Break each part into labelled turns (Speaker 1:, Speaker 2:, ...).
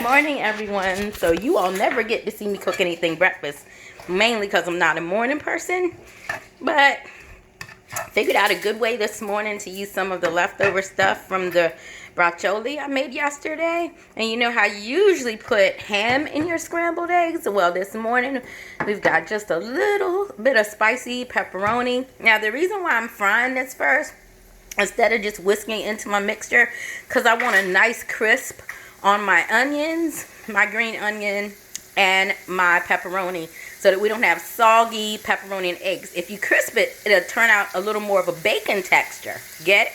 Speaker 1: morning, everyone. So you all never get to see me cook anything breakfast, mainly because I'm not a morning person, but figured out a good way this morning to use some of the leftover stuff from the broccioli I made yesterday. And you know how you usually put ham in your scrambled eggs? Well, this morning we've got just a little bit of spicy pepperoni. Now, the reason why I'm frying this first instead of just whisking into my mixture, because I want a nice crisp on my onions, my green onion, and my pepperoni, so that we don't have soggy pepperoni and eggs. If you crisp it, it'll turn out a little more of a bacon texture. Get it?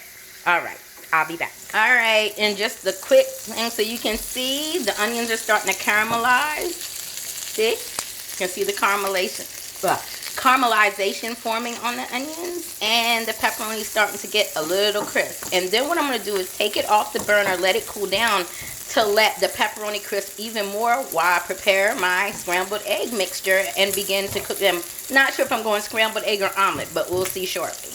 Speaker 1: All right, I'll be back. All right, and just the quick thing so you can see the onions are starting to caramelize. See? You can see the caramelization forming on the onions, and the pepperoni is starting to get a little crisp. And then what I'm going to do is take it off the burner, let it cool down to let the pepperoni crisp even more while I prepare my scrambled egg mixture and begin to cook them. Not sure if I'm going scrambled egg or omelet, but we'll see shortly.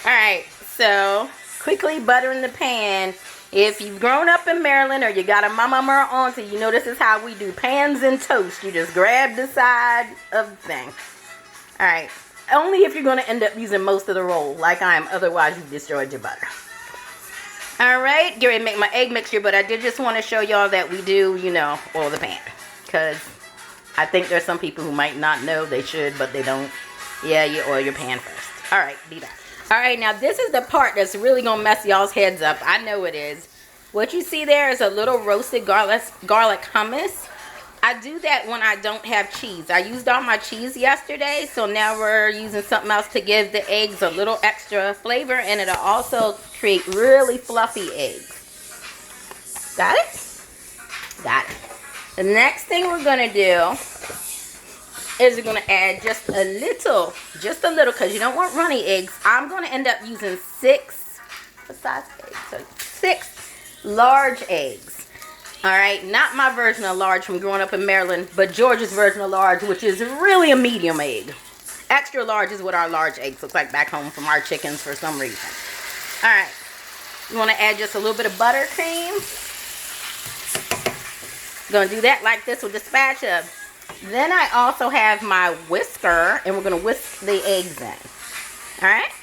Speaker 1: Alright, so quickly buttering the pan. If you've grown up in Maryland or you got a mama or auntie, you know this is how we do pans and toast. You just grab the side of the thing. Alright, only if you're going to end up using most of the roll like I am, otherwise you've destroyed your butter. Alright, get ready to make my egg mixture, but I did just want to show y'all that we do, you know, oil the pan. Because I think there's some people who might not know they should, but they don't. Yeah, you oil your pan first. Alright, be back. Alright, now this is the part that's really going to mess y'all's heads up. I know it is. What you see there is a little roasted garlic hummus. I do that when I don't have cheese. I used all my cheese yesterday, so now we're using something else to give the eggs a little extra flavor, and it'll also create really fluffy eggs. Got it? Got it. The next thing we're going to do is we're going to add just a little, because you don't want runny eggs. I'm going to end up using 6 large eggs. Alright, not my version of large from growing up in Maryland, but Georgia's version of large, which is really a medium egg. Extra large is what our large eggs look like back home from our chickens for some reason. Alright, you want to add just a little bit of buttercream. Going to do that like this with the spatula. Then I also have my whisker, and we're going to whisk the eggs in. Alright?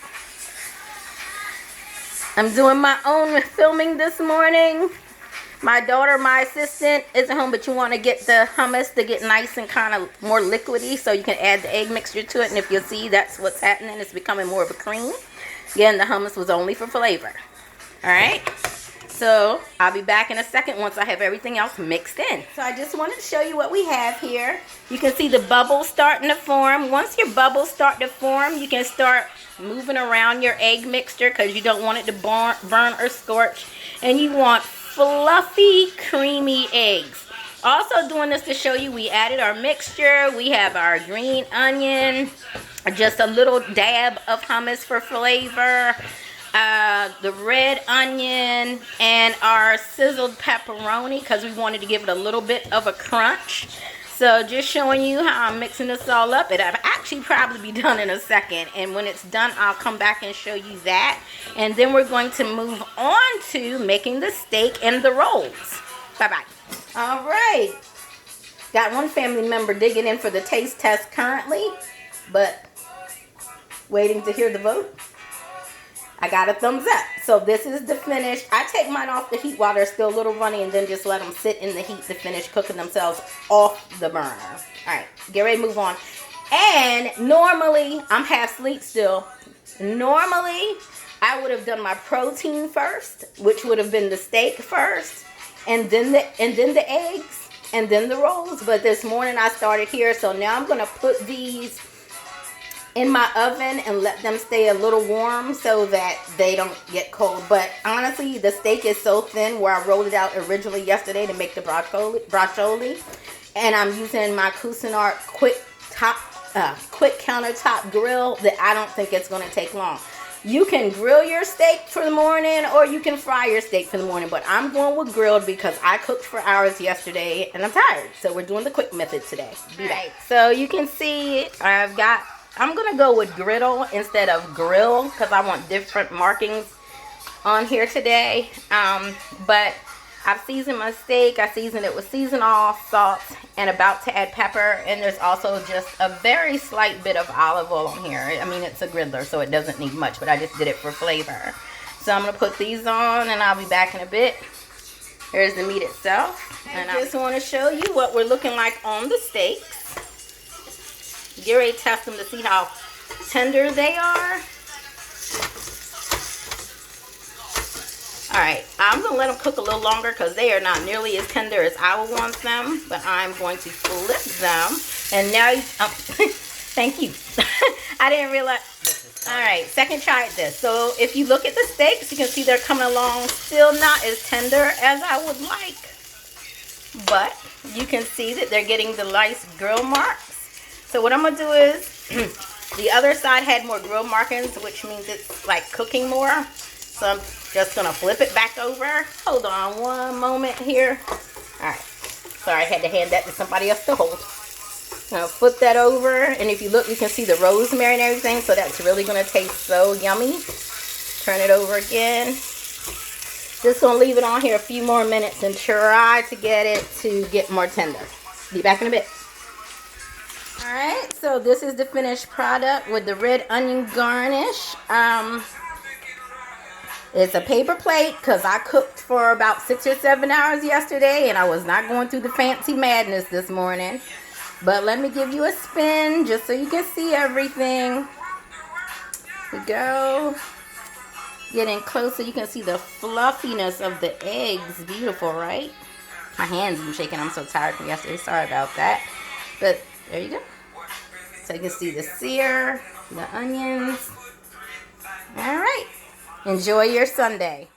Speaker 1: I'm doing my own filming this morning. My daughter, my assistant, isn't home, but you want to get the hummus to get nice and kind of more liquidy so you can add the egg mixture to it. And if you'll see, that's what's happening. It's becoming more of a cream. Again, the hummus was only for flavor. Alright? So, I'll be back in a second once I have everything else mixed in. So, I just wanted to show you what we have here. You can see the bubbles starting to form. Once your bubbles start to form, you can start moving around your egg mixture because you don't want it to burn or scorch. And you want fluffy, creamy eggs. Also doing this to show you we added our mixture. We have our green onion, just a little dab of hummus for flavor, the red onion, and our sizzled pepperoni because we wanted to give it a little bit of a crunch. So just showing you how I'm mixing this all up. It'll actually probably be done in a second. And when it's done, I'll come back and show you that. And then we're going to move on to making the steak and the rolls. Bye-bye. All right. Got one family member digging in for the taste test currently, but waiting to hear the vote. I got a thumbs up. So this is the finished. I take mine off the heat while they're still a little runny and then just let them sit in the heat to finish cooking themselves off the burner. Alright, get ready to move on. And normally, I'm half asleep still. Normally, I would have done my protein first, which would have been the steak first, and then the eggs, and then the rolls. But this morning I started here, so now I'm going to put these in my oven and let them stay a little warm so that they don't get cold. But honestly, the steak is so thin where I rolled it out originally yesterday to make the broccioli. And I'm using my Cuisinart quick countertop grill that I don't think it's going to take long. You can grill your steak for the morning or you can fry your steak for the morning. But I'm going with grilled because I cooked for hours yesterday and I'm tired. So we're doing the quick method today. Right. So you can see I'm going to go with griddle instead of grill because I want different markings on here today. But I've seasoned my steak. I seasoned it with seasonal salt and about to add pepper. And there's also just a very slight bit of olive oil on here. I mean, it's a griddler, so it doesn't need much, but I just did it for flavor. So I'm going to put these on, and I'll be back in a bit. Here's the meat itself. And I just want to show you what we're looking like on the steaks. Get ready to test them to see how tender they are. Alright, I'm going to let them cook a little longer because they are not nearly as tender as I would want them. But I'm going to flip them. And now, thank you. I didn't realize. Alright, second try at this. So if you look at the steaks, you can see they're coming along still not as tender as I would like. But you can see that they're getting the nice grill marks. So what I'm going to do is, the other side had more grill markings, which means it's like cooking more. So I'm just going to flip it back over. Hold on one moment here. Alright, sorry I had to hand that to somebody else to hold. Now flip that over, and if you look, you can see the rosemary and everything, so that's really going to taste so yummy. Turn it over again. Just going to leave it on here a few more minutes and try to get it to get more tender. Be back in a bit. Alright, so this is the finished product with the red onion garnish. It's a paper plate because I cooked for about 6 or 7 hours yesterday, and I was not going through the fancy madness this morning. But let me give you a spin just so you can see everything. Here we go. Getting closer, you can see the fluffiness of the eggs. Beautiful, right? My hands are shaking. I'm so tired from yesterday. Sorry about that. But there you go. So you can see the sear, the onions. All right. Enjoy your Sunday.